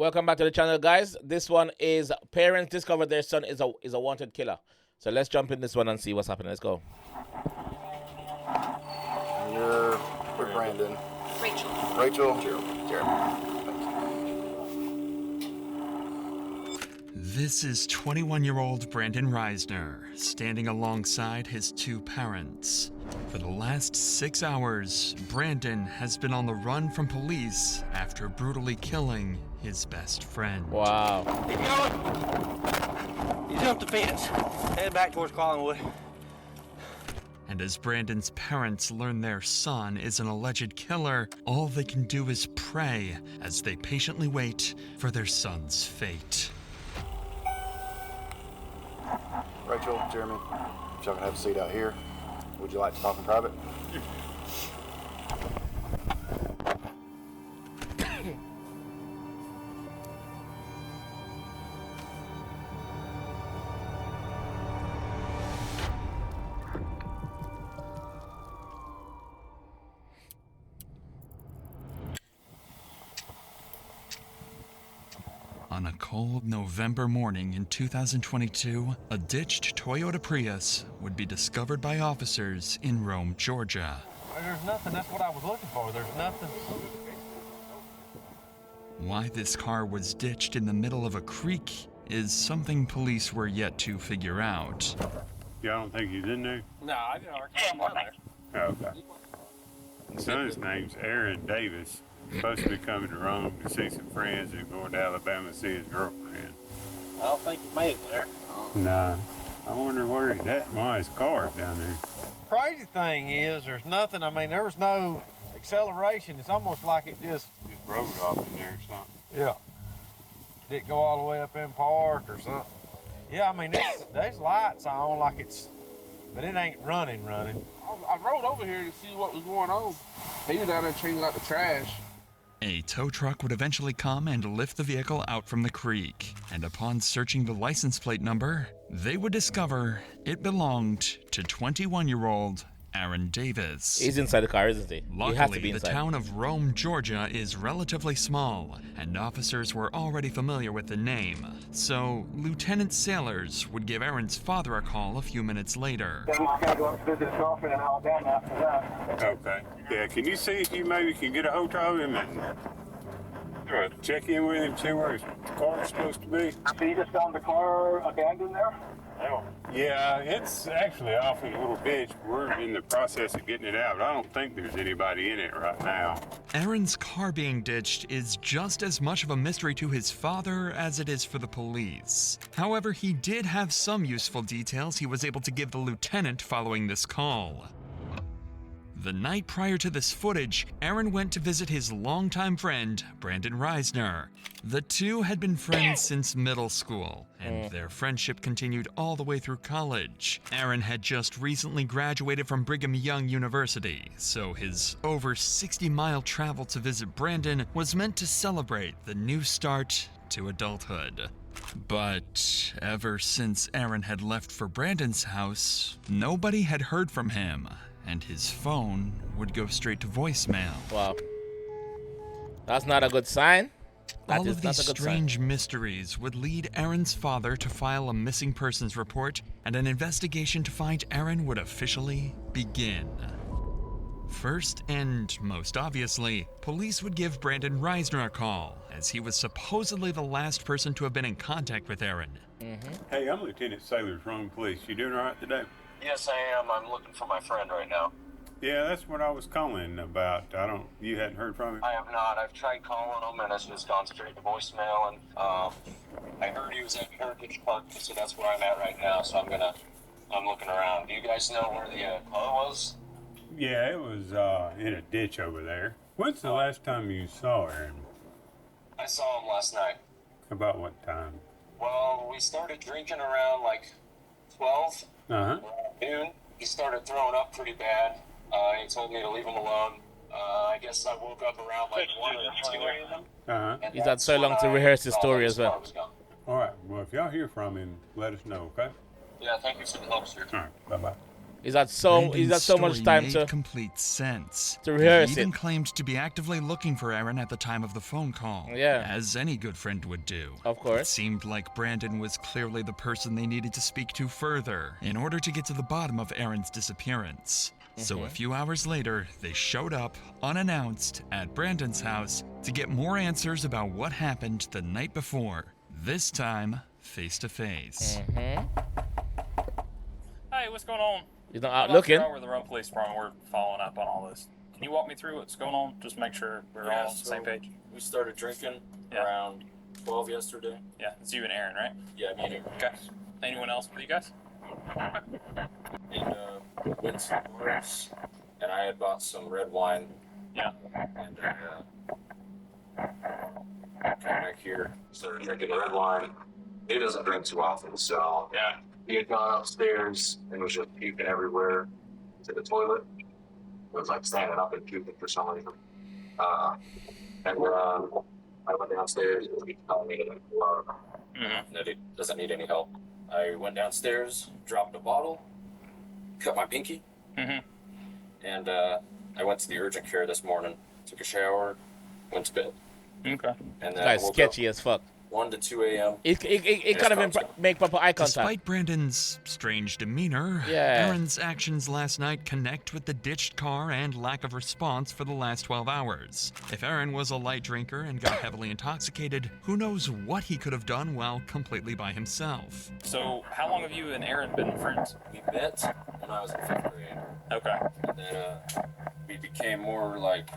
Welcome back to the channel, guys. This one is parents discovered their son is a wanted killer. So let's jump in this one and see what's happening. Let's go. You're with Brandon. Rachel. Rachel. Jeremy. This is 21-year-old Brandon Risner, standing alongside his two parents. For the last 6 hours, Brandon has been on the run from police after brutally killing his best friend. Wow. Keep going. You jumped the fence. Head back towards Collinwood. And as Brandon's parents learn their son is an alleged killer, all they can do is pray as they patiently wait for their son's fate. Rachel, Jeremy, y'all can have a seat out here. Would you like to talk in private? On a cold November morning in 2022, a ditched Toyota Prius would be discovered by officers in Rome, Georgia. There's nothing. That's what I was looking for. There's nothing. Why this car was ditched in the middle of a creek is something police were yet to figure out. Y'all don't think he's in there? No, I didn't know there. Oh, okay. Son's name's Aaron Davis. Supposed to be coming to Rome to see some friends and going to Alabama to see his girlfriend. I don't think he made it there. Nah. I wonder where he's at. Why his car's down there. Crazy thing is, there's nothing. I mean, there was no acceleration. It's almost like it just Rode off in there or something. yeah. Didn't go all the way up in park or something. Yeah, I mean, there's lights on like it's, but it ain't running. I rode over here to see what was going on. He was down there changing out the trash. A tow truck would eventually come and lift the vehicle out from the creek, and upon searching the license plate number, they would discover it belonged to 21-year-old Aaron Davis. He's inside the car, isn't he? He has to be Luckily, the inside. town of Rome, Georgia is relatively small, and officers were already familiar with the name. So, Lieutenant Sailors would give Aaron's father a call a few minutes later. Then I gotta go up to visit his girlfriend in Alabama after that. Okay. Yeah, can you see if you maybe can get a hold of him and check in with him, see where his car's supposed to be? So you just found the car abandoned there? Yeah, it's actually off in a little ditch. We're in the process of getting it out, but I don't think there's anybody in it right now. Aaron's car being ditched is just as much of a mystery to his father as it is for the police. However, he did have some useful details he was able to give the lieutenant following this call. The night prior to this footage, Aaron went to visit his longtime friend, Brandon Risner. The two had been friends since middle school, and their friendship continued all the way through college. Aaron had just recently graduated from Brigham Young University, so his over 60-mile travel to visit Brandon was meant to celebrate the new start to adulthood. But ever since Aaron had left for Brandon's house, nobody had heard from him, and his phone would go straight to voicemail. Wow. That's not a good sign. All of these strange mysteries would lead Aaron's father to file a missing persons report, and an investigation to find Aaron would officially begin. First, and most obviously, police would give Brandon Risner a call, as he was supposedly the last person to have been in contact with Aaron. Hey, I'm Lieutenant Sailors, Rome Police. You doing all right today? Yes, I am. I'm looking for my friend right now. Yeah, that's what I was calling about. You hadn't heard from him? I have not. I've tried calling him, and it's just gone straight to voicemail. And I heard he was at Heritage Park, so that's where I'm at right now. So I'm looking around. Do you guys know where the car was? Yeah, it was in a ditch over there. When's the last time you saw Aaron? I saw him last night. About what time? Well, we started drinking around like 12. Uh-huh. Noon. He started throwing up pretty bad. He told me to leave him alone. I guess I woke up around like 1 or 2 a.m. Uh-huh. He's had so long to rehearse his story as well. All right. Well, if y'all hear from him, let us know, okay? Yeah, thank you for the help, sir. All right. Bye-bye. He's had so much time made to complete sense. rehearse He even it. claimed to be actively looking for Aaron at the time of the phone call. Yeah. As any good friend would do. Of course. It seemed like Brandon was clearly the person they needed to speak to further in order to get to the bottom of Aaron's disappearance. So a few hours later, they showed up, unannounced, at Brandon's house to get more answers about what happened the night before. This time, face to face. Hey, what's going on? He's not out looking. We're the Rome Police Department. We're following up on all this. Can you walk me through what's going on? Just make sure we're all on the same page. We started drinking around 12 yesterday. Yeah, it's you and Aaron, right? Yeah, me and Aaron. Okay. Anyone else with you guys? And went to bars, and I had bought some red wine. Yeah. And came back here, started drinking red wine. He doesn't drink too often, so Yeah. he had gone upstairs and was just puking everywhere to the toilet. It was like standing up and puking for some reason. I went downstairs and he told me that he doesn't need any help. I went downstairs, dropped a bottle, cut my pinky, and I went to the urgent care this morning, took a shower, went to bed. Okay. And then Guy's woke sketchy up as fuck. 1 to 2 a.m. It kind of make proper eye contact. Despite Brandon's strange demeanor, Yeah. Aaron's actions last night connect with the ditched car and lack of response for the last 12 hours. If Aaron was a light drinker and got heavily intoxicated, who knows what he could have done while completely by himself. So, how long have you and Aaron been friends? We met when I was in 5th grade. Okay. And then we became more like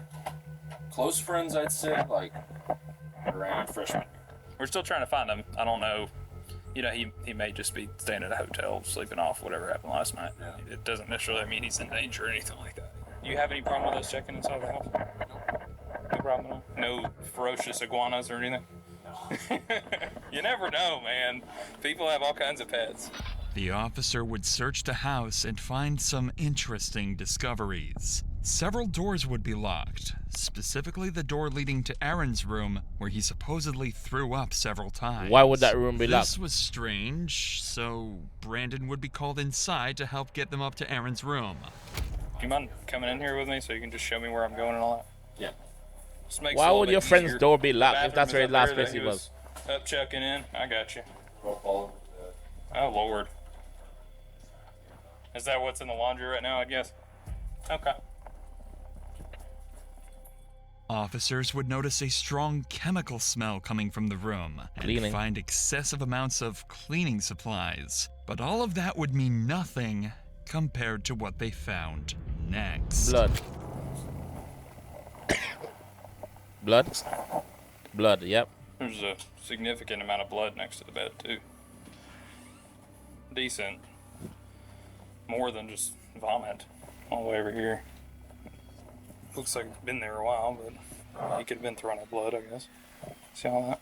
close friends, I'd say, like around freshman year. We're still trying to find him. I don't know. You know, he may just be staying at a hotel, sleeping off whatever happened last night. Yeah. It doesn't necessarily mean he's in danger or anything like that. You have any problem with us checking inside the house? No problem at all? No ferocious iguanas or anything? No. You never know, man. People have all kinds of pets. The officer would search the house and find some interesting discoveries. Several doors would be locked, specifically the door leading to Aaron's room, where he supposedly threw up several times. Why would that room be locked? This was strange, so Brandon would be called inside to help get them up to Aaron's room. Do you mind coming in here with me so you can just show me where I'm going and all that? Yeah. Just makes it a Why little would bit your friend's easier. door be locked Bathroom if that's is where up the last there place that he was? Up checking in. I got you. All Oh, Lord. Is that what's in the laundry right now, I guess? Okay. Officers would notice a strong chemical smell coming from the room and Cleaning. find excessive amounts of cleaning supplies. But all of that would mean nothing compared to what they found next. Blood. Blood? Blood, yep. There's a significant amount of blood next to the bed, too. Decent. More than just vomit all the way over here. Looks like it's been there a while, but he could have been throwing up blood, I guess. See all that?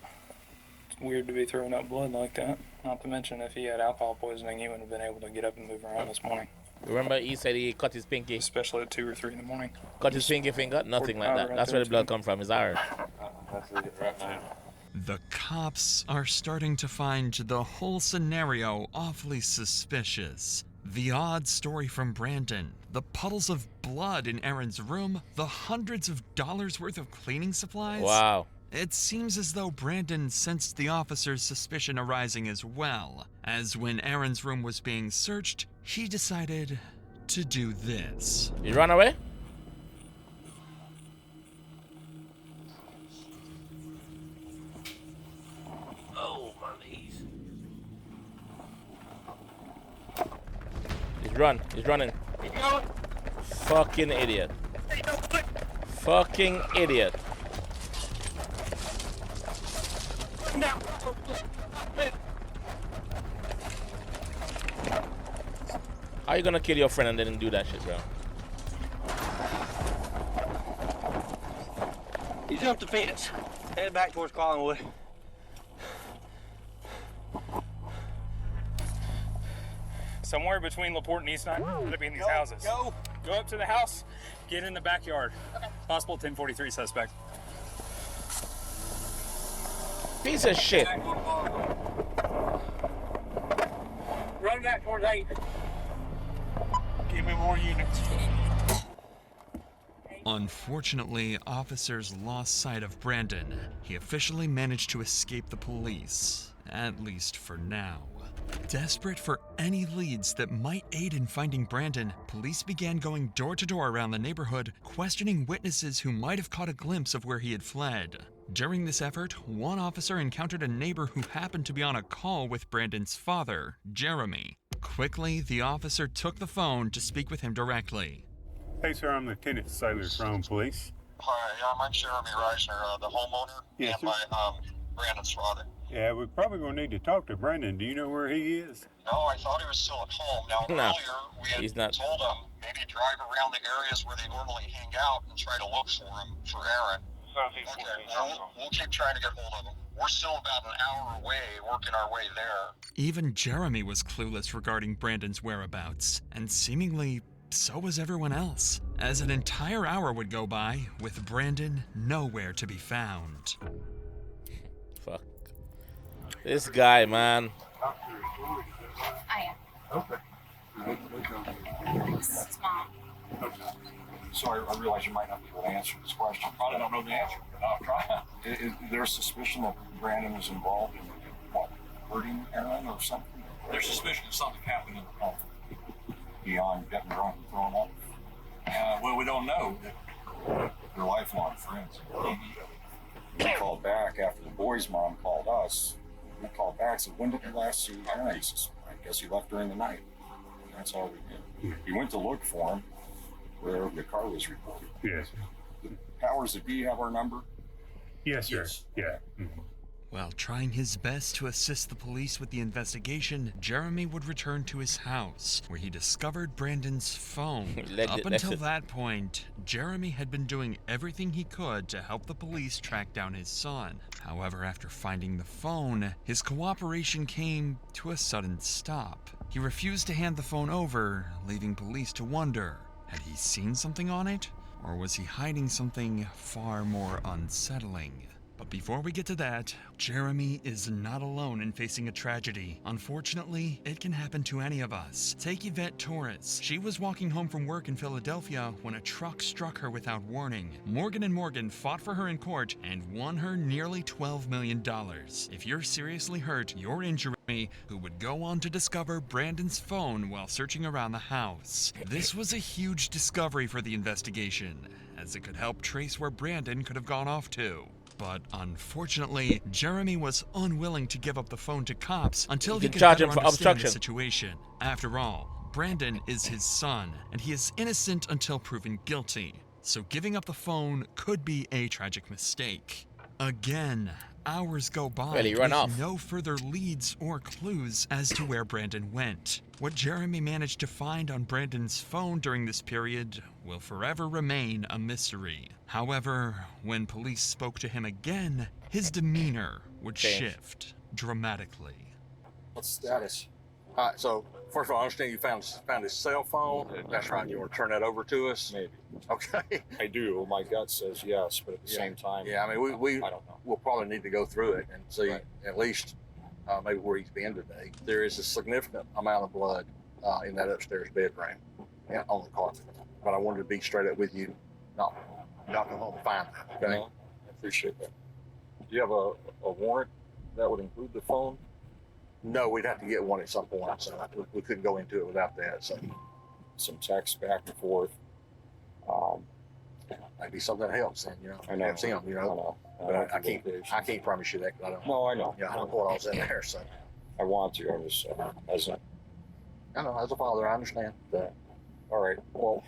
It's weird to be throwing up blood like that. Not to mention, if he had alcohol poisoning, he wouldn't have been able to get up and move around this morning. Remember he said he cut his pinky? Especially at 2 or 3 in the morning. Cut his pinky finger? Nothing like that. Right That's there, where the blood come from, his arm. That's right now. The cops are starting to find the whole scenario awfully suspicious. The odd story from Brandon, the puddles of blood in Aaron's room, the hundreds of dollars worth of cleaning supplies. Wow. It seems as though Brandon sensed the officer's suspicion arising as well, as when Aaron's room was being searched, he decided to do this. You run away? Oh, my knees. He's running. Fucking idiot. Fucking idiot. How you gonna kill your friend and then do that shit, bro? He jumped the fence, headed back towards Collinwood. Somewhere between LaPorte and East 9, gotta be in these houses. Go up to the house, get in the backyard. Okay. Possible 1043 suspect. Piece of shit. Run back towards 8. Give me more units. Unfortunately, officers lost sight of Brandon. He officially managed to escape the police, at least for now. Desperate for any leads that might aid in finding Brandon, police began going door to door around the neighborhood, questioning witnesses who might have caught a glimpse of where he had fled. During this effort, one officer encountered a neighbor who happened to be on a call with Brandon's father, Jeremy. Quickly, the officer took the phone to speak with him directly. Hey, sir, I'm Lieutenant Sailor from Police. Hi, I'm Jeremy Risner, the homeowner, Yes, and sir. my Brandon's father. Yeah, we're probably going to need to talk to Brandon. Do you know where he is? No, I thought he was still at home. Now, No, earlier we had he's not. told him maybe drive around the areas where they normally hang out and try to look for him, for Aaron. Okay, well, we'll keep trying to get hold of him. We're still about an hour away, working our way there. Even Jeremy was clueless regarding Brandon's whereabouts, and seemingly so was everyone else, as an entire hour would go by with Brandon nowhere to be found. Fuck. This guy, man. I am. Okay. This is Mom. So I realize you might not be able to answer this question. Probably don't know the answer, but I'll try. Is there a suspicion that Brandon was involved in what, hurting Aaron or something? There's suspicion that something happened in the home. Beyond getting drunk and throwing up? Well, we don't know. They're lifelong friends. We called back after the boy's mom called us. We called back and said, when did you last see Aaron? He says, I guess he left during the night. And that's all we did. He went to look for him where the car was reported. Yes. Powers that be have our number? Yes, sir. Yes. Yeah. Mhm. While trying his best to assist the police with the investigation, Jeremy would return to his house, where he discovered Brandon's phone. Up until that point, Jeremy had been doing everything he could to help the police track down his son. However, after finding the phone, his cooperation came to a sudden stop. He refused to hand the phone over, leaving police to wonder, had he seen something on it? Or was he hiding something far more unsettling? But before we get to that, Jeremy is not alone in facing a tragedy. Unfortunately, it can happen to any of us. Take Yvette Torres. She was walking home from work in Philadelphia when a truck struck her without warning. Morgan & Morgan fought for her in court and won her nearly $12 million. If you're seriously hurt, you're Jeremy, who would go on to discover Brandon's phone while searching around the house. This was a huge discovery for the investigation, as it could help trace where Brandon could have gone off to. But unfortunately, Jeremy was unwilling to give up the phone to cops until he could charge better him for understand the obstruction. situation. After all, Brandon is his son, and he is innocent until proven guilty. So giving up the phone could be a tragic mistake. Again, hours go by Well, he ran with off. no further leads or clues as to where Brandon went. What Jeremy managed to find on Brandon's phone during this period will forever remain a mystery. However, when police spoke to him again, his demeanor would shift dramatically. What's the status? All right, so first of all, I understand you found his cell phone. That's right. You want to turn that over to us? Maybe. Okay. I do. My gut says yes, but at the same time, Yeah, I mean, we I don't know. we'll probably need to go through it and see Right. at least maybe where he's been today. There is a significant amount of blood in that upstairs bedroom and on the carpet. But I wanted to be straight up with you. No, not going home to find that. Okay. No, I appreciate that. Do you have a warrant that would include the phone? No, we'd have to get one at some point, so we couldn't go into it without that. So Some text back and forth. maybe something helps, then I know. Helps him, I know. But I can't promise you that 'cause I don't. No, I know. Yeah, I don't know what all's in there. So I want to. I was, I know, as a father, I understand. all right. Well,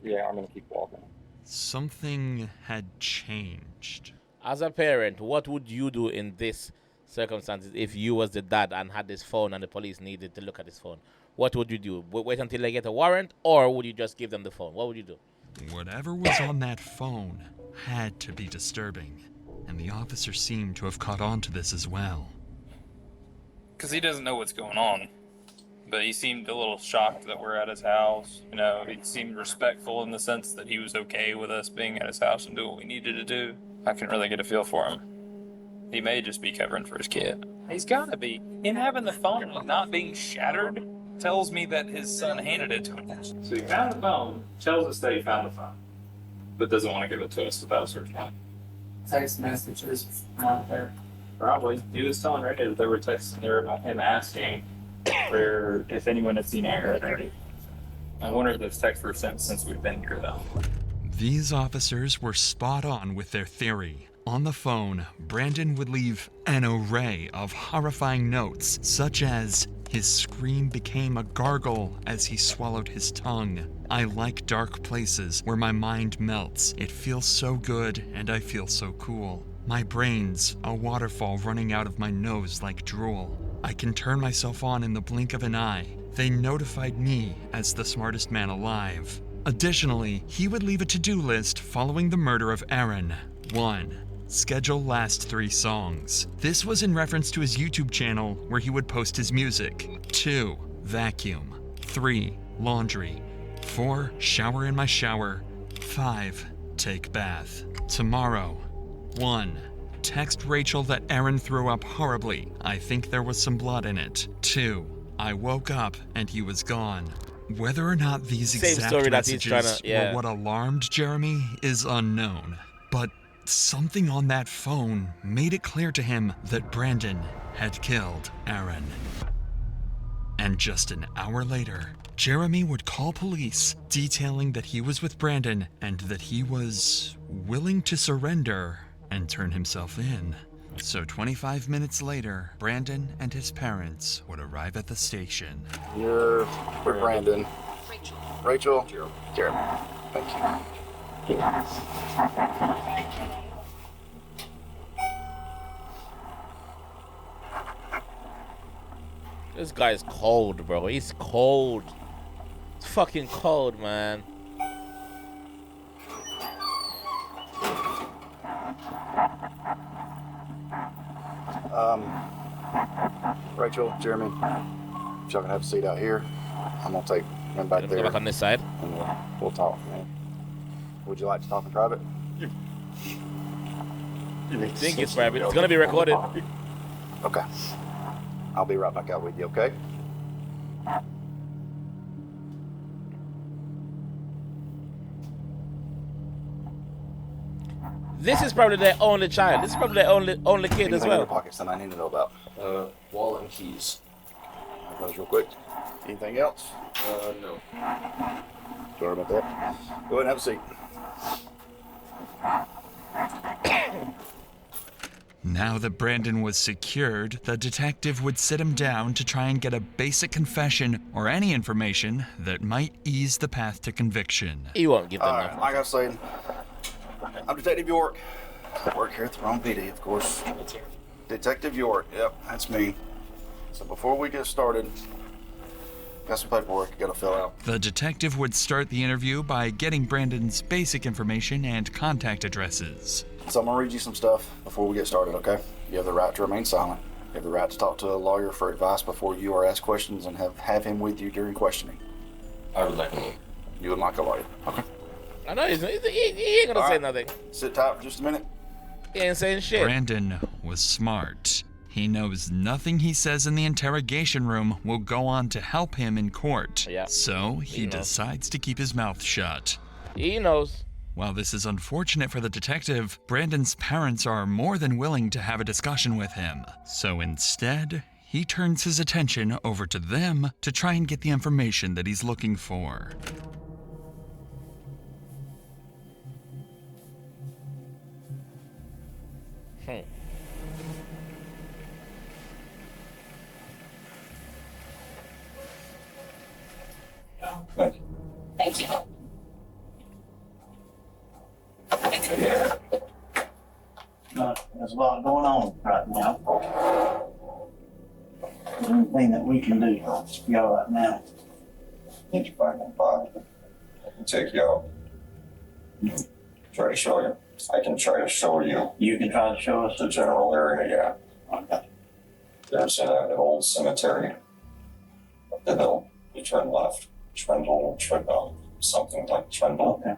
yeah, I'm going to keep walking. Something had changed. As a parent, what would you do in this circumstances if you was the dad and had this phone and the police needed to look at this phone? What would you do? Wait until they get a warrant, or would you just give them the phone? What would you do? Whatever was on that phone had to be disturbing, and the officer seemed to have caught on to this as well. Because he doesn't know what's going on. But he seemed a little shocked that we're at his house. You know, he seemed respectful in the sense that he was okay with us being at his house and doing what we needed to do. I couldn't really get a feel for him. He may just be covering for his kid. He's got to be. Him having the phone and not being shattered tells me that his son handed it to him. So he found the phone, tells us that he found the phone, but doesn't want to give it to us without a search warrant. Text messages not there. Probably. He was telling Randy that there were texts in there about him asking for if anyone had seen Aaron. I wonder if those texts were sent since we've been here, though. These officers were spot on with their theory. On the phone, Brandon would leave an array of horrifying notes, such as, his scream became a gargle as he swallowed his tongue. I like dark places where my mind melts. It feels so good and I feel so cool. My brain's a waterfall running out of my nose like drool. I can turn myself on in the blink of an eye. They notified me as the smartest man alive. Additionally, he would leave a to-do list following the murder of Aaron. 1. Schedule last 3 songs. This was in reference to his YouTube channel where he would post his music. 2. Vacuum. 3. Laundry. 4. Shower in my shower. 5. Take bath. Tomorrow. 1. Text Rachel that Aaron threw up horribly. I think there was some blood in it. 2. I woke up and he was gone. Whether or not these exact messages were what alarmed Jeremy is unknown. But something on that phone made it clear to him that Brandon had killed Aaron. And just an hour later, Jeremy would call police, detailing that he was with Brandon and that he was willing to surrender and turn himself in. So 25 minutes later, Brandon and his parents would arrive at the station. You're with Brandon. Rachel. Jeremy. Thank you. This guy's cold, bro. He's cold. It's fucking cold, man. Rachel, Jeremy, if y'all can have a seat out here, I'm gonna take him back there. Go back on this side. And we'll talk, man. Would you like to talk in private? I think it's private. It's gonna be recorded. Okay. I'll be right back out with you, okay? This is probably their only child. This is probably their only kid as In well. your pockets that I need to know about. Wallet and keys. That goes real quick. Anything else? No. Sorry about that. Go ahead and have a seat. Now that Brandon was secured, the detective would sit him down to try and get a basic confession or any information that might ease the path to conviction. He won't give them nothing. Like I was saying, I'm Detective York. I work here at the wrong PD, of course. Detective York, yep, that's me. So before we get started, got some paperwork you gotta fill out. The detective would start the interview by getting Brandon's basic information and contact addresses. So I'm gonna read you some stuff before we get started, okay? You have the right to remain silent. You have the right to talk to a lawyer for advice before you are asked questions and have him with you during questioning. I would like a lawyer. You would like a lawyer, okay? I know he ain't gonna say nothing. Sit tight for just a minute. He ain't saying shit. Brandon was smart. He knows nothing he says in the interrogation room will go on to help him in court. Yeah. So he decides to keep his mouth shut. He knows. While this is unfortunate for the detective, Brandon's parents are more than willing to have a discussion with him. So instead, he turns his attention over to them to try and get the information that he's looking for. Thank you. There's a lot going on right now. Anything that we can do for y'all right now. Need you back in pocket. I can take you out. Try to show you. I can try to show you. You can try to show us The general area, yeah. Okay. There's an old cemetery. Up the hill. You turn left. Trendle, something like Trendle. Okay.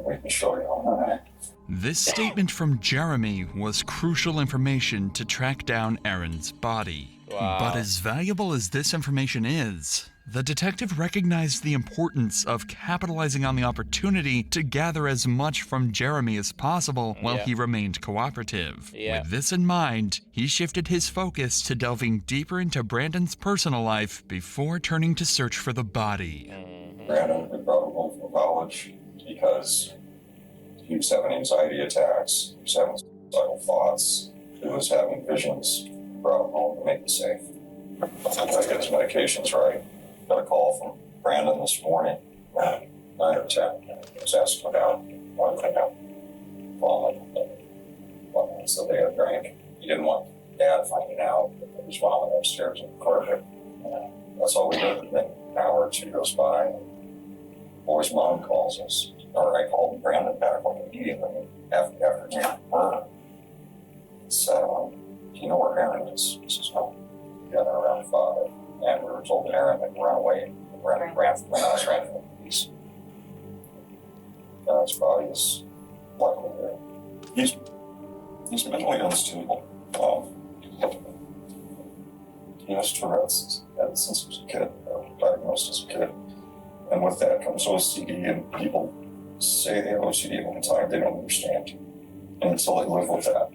We can show you all that. This statement from Jeremy was crucial information to track down Aaron's body. Wow. But as valuable as this information is, The detective recognized the importance of capitalizing on the opportunity to gather as much from Jeremy as possible while he remained cooperative. With this in mind, he shifted his focus to delving deeper into Brandon's personal life before turning to search for the body. Brandon had brought home from college because he was having anxiety attacks, he was having suicidal thoughts, he was having visions. Brought him home to make it safe. I get his medications right. Got a call from Brandon this morning at 9 or 10. He was asking about one thing out falling. So they had a drink. He didn't want Dad finding out that there was vomit upstairs in the carpet. That's all we did. And then an hour or two goes by. And boy's mom calls us. Or I called Brandon back like immediately after getting murder. So, do you know where Aaron is? He says, no. Together around 5. And we were told that Aaron had run away. Ran from the police. Aaron's body is luckily there. He's mentally unstable. He has Tourette's since he was a kid, diagnosed as a kid. And with that comes OCD, and people say they have OCD all the time. They don't understand. And so they live with that.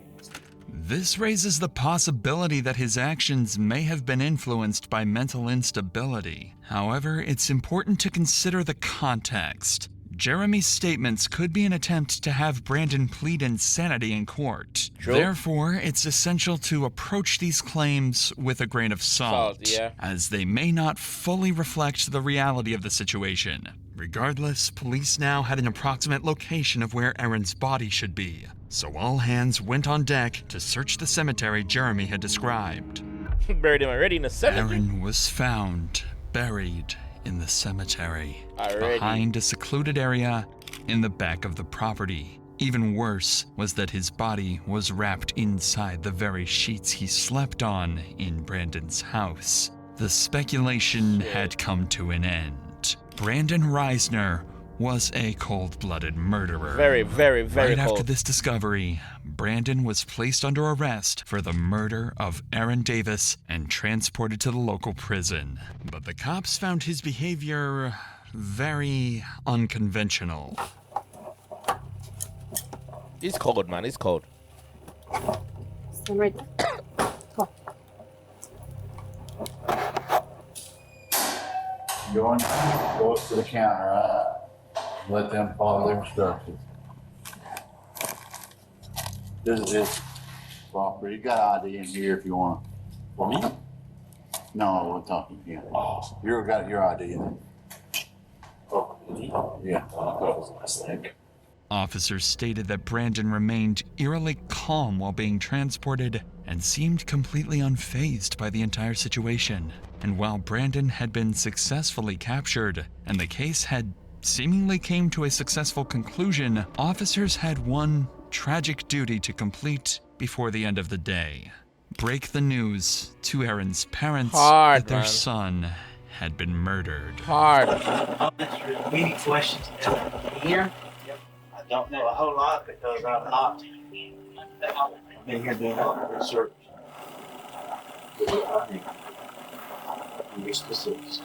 This raises the possibility that his actions may have been influenced by mental instability. However, it's important to consider the context. Jeremy's statements could be an attempt to have Brandon plead insanity in court. True. Therefore, it's essential to approach these claims with a grain of salt, as they may not fully reflect the reality of the situation. Regardless, police now had an approximate location of where Aaron's body should be, so all hands went on deck to search the cemetery Jeremy had described. Buried him already in the cemetery? Aaron was found buried in the cemetery, behind a secluded area in the back of the property. Even worse was that his body was wrapped inside the very sheets he slept on in Brandon's house. The speculation had come to an end. Brandon Risner was a cold-blooded murderer. Very, very, very Right cold. after this discovery, Brandon was placed under arrest for the murder of Aaron Davis and transported to the local prison. But the cops found his behavior very unconventional. He's cold, man. He's cold. Stand right there. Come Go up to the counter, right? Let them follow their instructions. This is his property. You got ID in here if you want. For me? No, we're talking to you. Oh. You got your ID in there. Oh, yeah. Officers stated that Brandon remained eerily calm while being transported and seemed completely unfazed by the entire situation. And while Brandon had been successfully captured and the case had seemingly came to a successful conclusion, officers had one tragic duty to complete before the end of the day. Break the news to Aaron's parents that their son had been murdered. Any questions here? I don't know a whole lot because I'm not. I've been here doing a lot of research. Be specifics.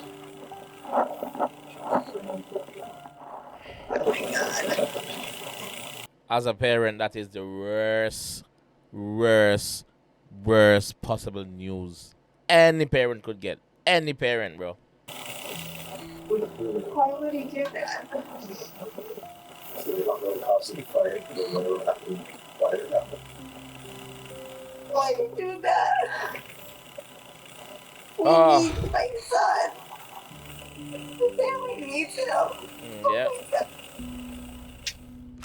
As a parent, that is the worst possible news any parent could get. Any parent, bro. Why would he do that? Why did he do that? We need my son. The family needs him. Yeah.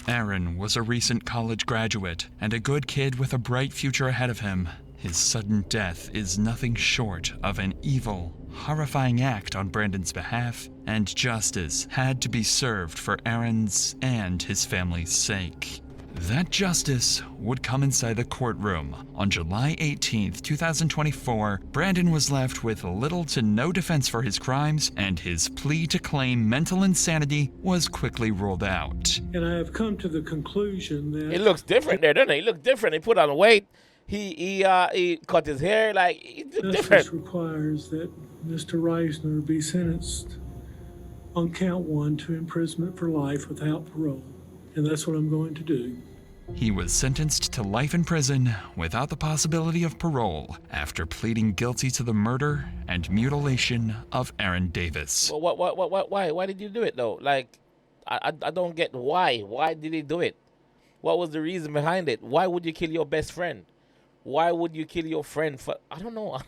Aaron was a recent college graduate and a good kid with a bright future ahead of him. His sudden death is nothing short of an evil, horrifying act on Brandon's behalf, and justice had to be served for Aaron's and his family's sake. That justice would come inside the courtroom. On July 18th, 2024, Brandon was left with little to no defense for his crimes, and his plea to claim mental insanity was quickly ruled out. And I have come to the conclusion that... He looks different there, doesn't he? He looks different. He put on weight. he cut his hair. Like, it's Justice different. requires that Mr. Risner be sentenced on count 1 to imprisonment for life without parole. And that's what I'm going to do. He was sentenced to life in prison without the possibility of parole after pleading guilty to the murder and mutilation of Aaron Davis. Well, why did you do it though? Like, I don't get why. Why did he do it? What was the reason behind it? Why would you kill your best friend? Why would you kill your friend for? I don't know.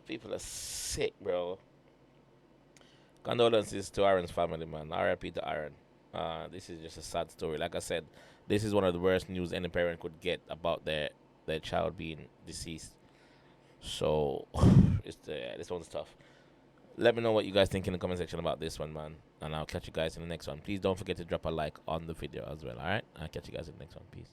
People are sick, bro. Condolences to Aaron's family, man. R.I.P. to Aaron. This is just a sad story. Like I said, this is one of the worst news any parent could get about their child being deceased. So, this one's tough. Let me know what you guys think in the comment section about this one, man. And I'll catch you guys in the next one. Please don't forget to drop a like on the video as well, alright? I'll catch you guys in the next one. Peace.